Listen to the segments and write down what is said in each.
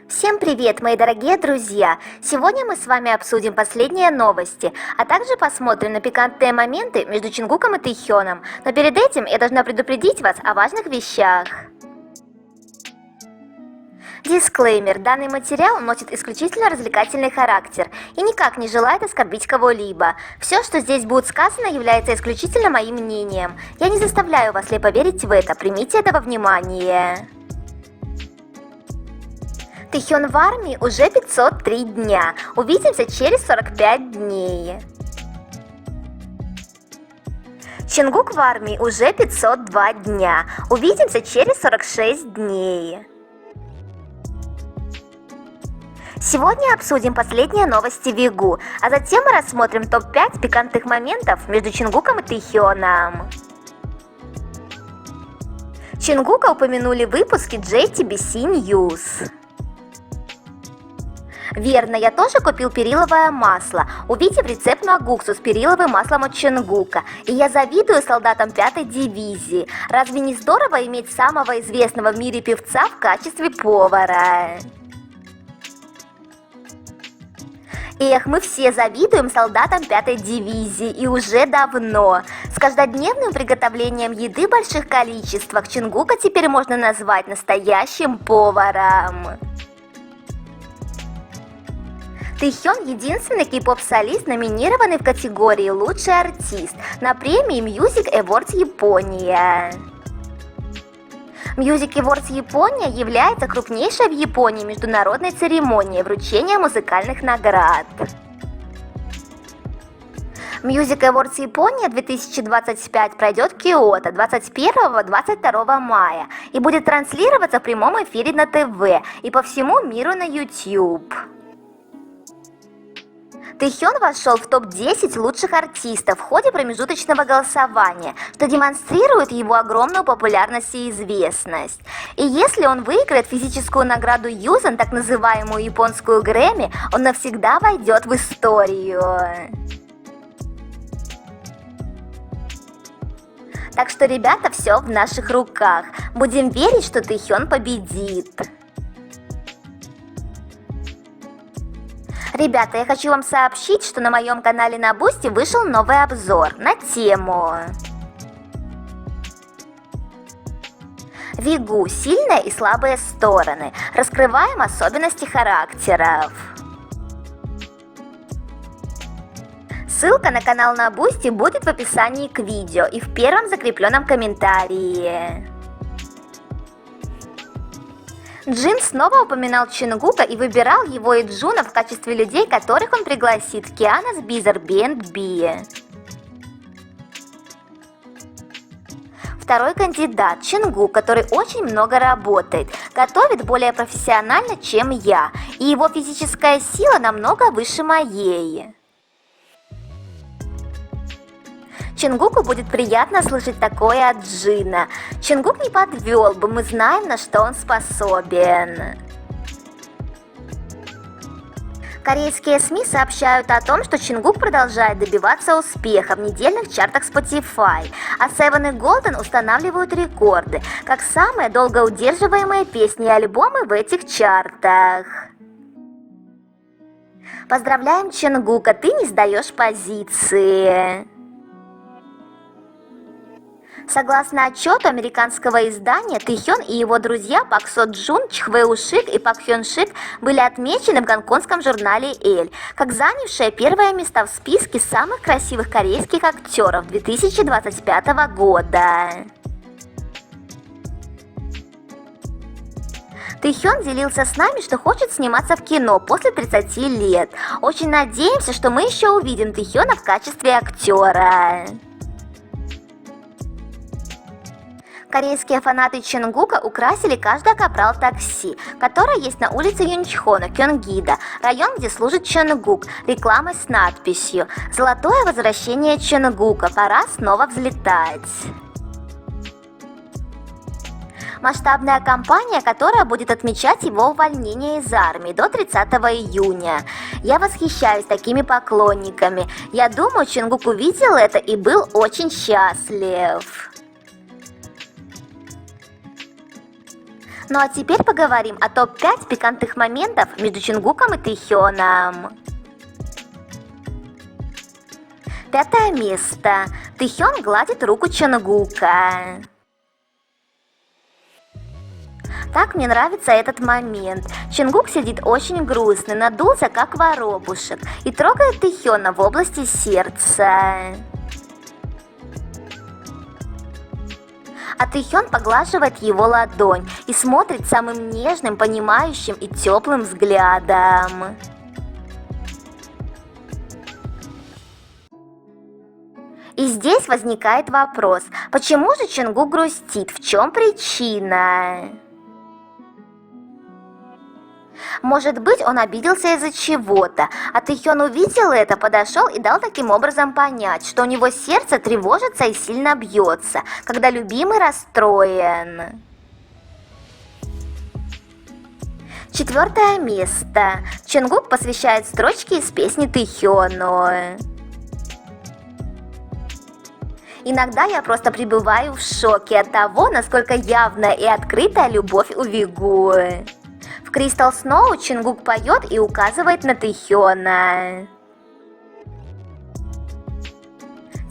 Всем привет, мои дорогие друзья! Сегодня мы с вами обсудим последние новости, а также посмотрим на пикантные моменты между Чингуком и Тэйхёном. Но перед этим я должна предупредить вас о важных вещах. Дисклеймер. Данный материал носит исключительно развлекательный характер и никак не желает оскорбить кого-либо. Все, что здесь будет сказано, является исключительно моим мнением. Я не заставляю вас ли поверить в это, примите это во внимание. Тэйхён в армии уже 503 дня. Увидимся через 45 дней. Чингук в армии уже 502 дня. Увидимся через 46 дней. Сегодня обсудим последние новости Вигу, а затем мы рассмотрим топ-5 пикантных моментов между Чингуком и Тэйхёном. Чингука упомянули в выпуске JTBC News. Верно, я тоже купил периловое масло, увидев рецепт нагуксу с периловым маслом от Чингука, и я завидую солдатам 5-й дивизии. Разве не здорово иметь самого известного в мире певца в качестве повара? Эх, мы все завидуем солдатам 5-й дивизии, и уже давно. С каждодневным приготовлением еды в больших количествах Чингука теперь можно назвать настоящим поваром. Тэйхён – единственный кей-поп-солист, номинированный в категории «Лучший артист» на премии Music Awards Япония. Music Awards Япония является крупнейшей в Японии международной церемонией вручения музыкальных наград. Music Awards Япония 2025 пройдет в Киото 21-22 мая и будет транслироваться в прямом эфире на ТВ и по всему миру на YouTube. Тэйхён вошел в топ-10 лучших артистов в ходе промежуточного голосования, что демонстрирует его огромную популярность и известность. И если он выиграет физическую награду Юзан, так называемую японскую Грэмми, он навсегда войдет в историю. Так что, ребята, все в наших руках. Будем верить, что Тэйхён победит. Ребята, я хочу вам сообщить, что на моем канале на Бусти вышел новый обзор на тему Вигу. Сильные и слабые стороны. Раскрываем особенности характеров. Ссылка на канал на Бусти будет в описании к видео и в первом закрепленном комментарии. Джин снова упоминал Чингука и выбирал его и Джуна в качестве людей, которых он пригласит в Кианас Бизер B&B. Второй кандидат – Чингук, который очень много работает, готовит более профессионально, чем я, и его физическая сила намного выше моей. Чингуку будет приятно слышать такое от Джина. Чингук не подвел бы, мы знаем, на что он способен. Корейские СМИ сообщают о том, что Чингук продолжает добиваться успеха в недельных чартах Spotify, а Seven и Golden устанавливают рекорды, как самые долго удерживаемые песни и альбомы в этих чартах. Поздравляем, Чингука, ты не сдаешь позиции. Согласно отчету американского издания, Тэйхён и его друзья Пак Со Джун, Чхве Шик и Пак Хён Шик были отмечены в гонконгском журнале Elle как занявшие первые места в списке самых красивых корейских актеров 2025 года. Тэйхён делился с нами, что хочет сниматься в кино после 30 лет. Очень надеемся, что мы еще увидим Тэйхёна в качестве актера. Корейские фанаты Чингука украсили каждое капрал такси, которое есть на улице Юнчхона, Кёнгида, район, где служит Чингук, рекламой с надписью «Золотое возвращение Чингука, пора снова взлетать». Масштабная кампания, которая будет отмечать его увольнение из армии до 30 июня. Я восхищаюсь такими поклонниками. Я думаю, Чингук увидел это и был очень счастлив. Ну а теперь поговорим о топ-5 пикантных моментов между Чингуком и Тэхёном. 5 место. Тэхён гладит руку Чонгука. Так мне нравится этот момент. Чонгук сидит очень грустный, надулся как воробушек и трогает Тэхёна в области сердца. А Тэхён поглаживает его ладонь и смотрит самым нежным, понимающим и теплым взглядом. И здесь возникает вопрос, почему же Чонгук грустит, в чем причина? Может быть, он обиделся из-за чего-то, а Тэхён увидел это, подошел и дал таким образом понять, что у него сердце тревожится и сильно бьется, когда любимый расстроен. 4 место. Чонгук посвящает строчки из песни Тэхёну. Иногда я просто пребываю в шоке от того, насколько явная и открытая любовь у Вигу. В Crystal Snow Чонгук поет и указывает на Тэхёна.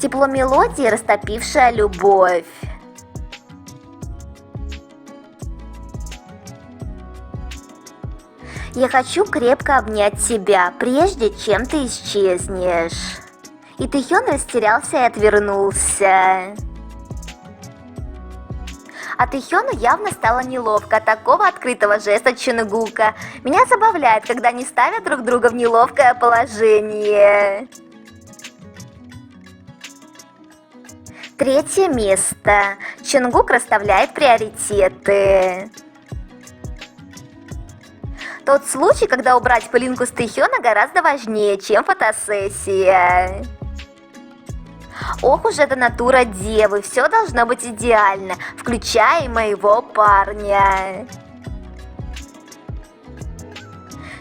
Тепло мелодии, растопившая любовь. Я хочу крепко обнять тебя, прежде чем ты исчезнешь. И Тэхён растерялся и отвернулся. А Тэхёну явно стало неловко от такого открытого жеста Чонгука. Меня забавляет, когда они ставят друг друга в неловкое положение. 3 место. Чонгук расставляет приоритеты. Тот случай, когда убрать пылинку с Тэхёна, гораздо важнее, чем фотосессия. Ох уж эта натура девы, все должно быть идеально, включая и моего парня.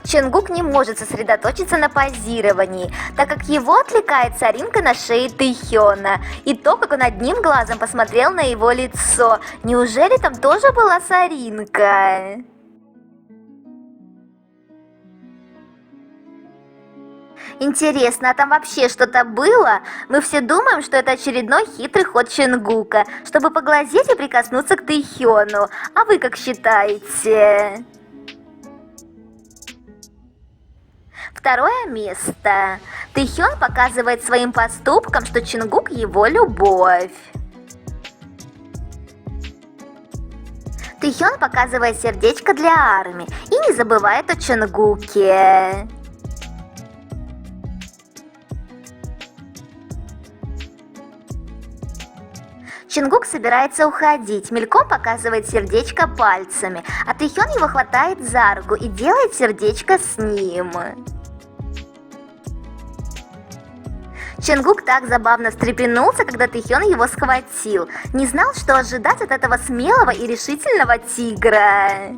Чонгук не может сосредоточиться на позировании, так как его отвлекает соринка на шее Тэхёна и то, как он одним глазом посмотрел на его лицо. Неужели там тоже была соринка? Интересно, а там вообще что-то было? Мы все думаем, что это очередной хитрый ход Чонгука, чтобы поглазеть и прикоснуться к Тэхёну. А вы как считаете? 2 место. Тэхён показывает своим поступком, что Чонгук его любовь. Тэхён показывает сердечко для Арми и не забывает о Чонгуке. Чонгук собирается уходить, мельком показывает сердечко пальцами, а Тэхён его хватает за руку и делает сердечко с ним. Чонгук так забавно встрепенулся, когда Тэхён его схватил. Не знал, что ожидать от этого смелого и решительного тигра.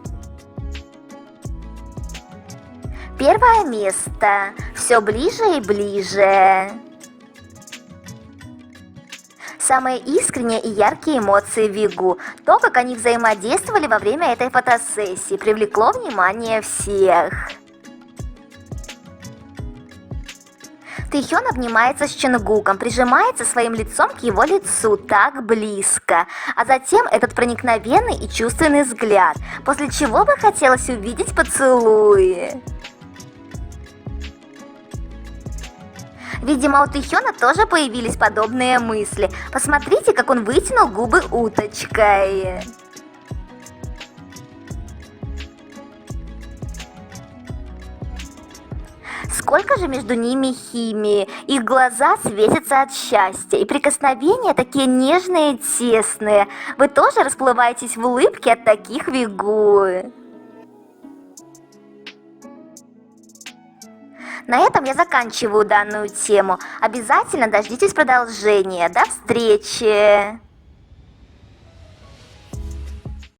1 место. Все ближе и ближе. Самые искренние и яркие эмоции Вигу. То, как они взаимодействовали во время этой фотосессии, привлекло внимание всех. Тэхён обнимается с Чонгуком, прижимается своим лицом к его лицу так близко, а затем этот проникновенный и чувственный взгляд, после чего бы хотелось увидеть поцелуи. Видимо, у Тэхёна тоже появились подобные мысли. Посмотрите, как он вытянул губы уточкой. Сколько же между ними химии. Их глаза светятся от счастья, и прикосновения такие нежные и тесные. Вы тоже расплываетесь в улыбке от таких Вигу. На этом я заканчиваю данную тему. Обязательно дождитесь продолжения. До встречи!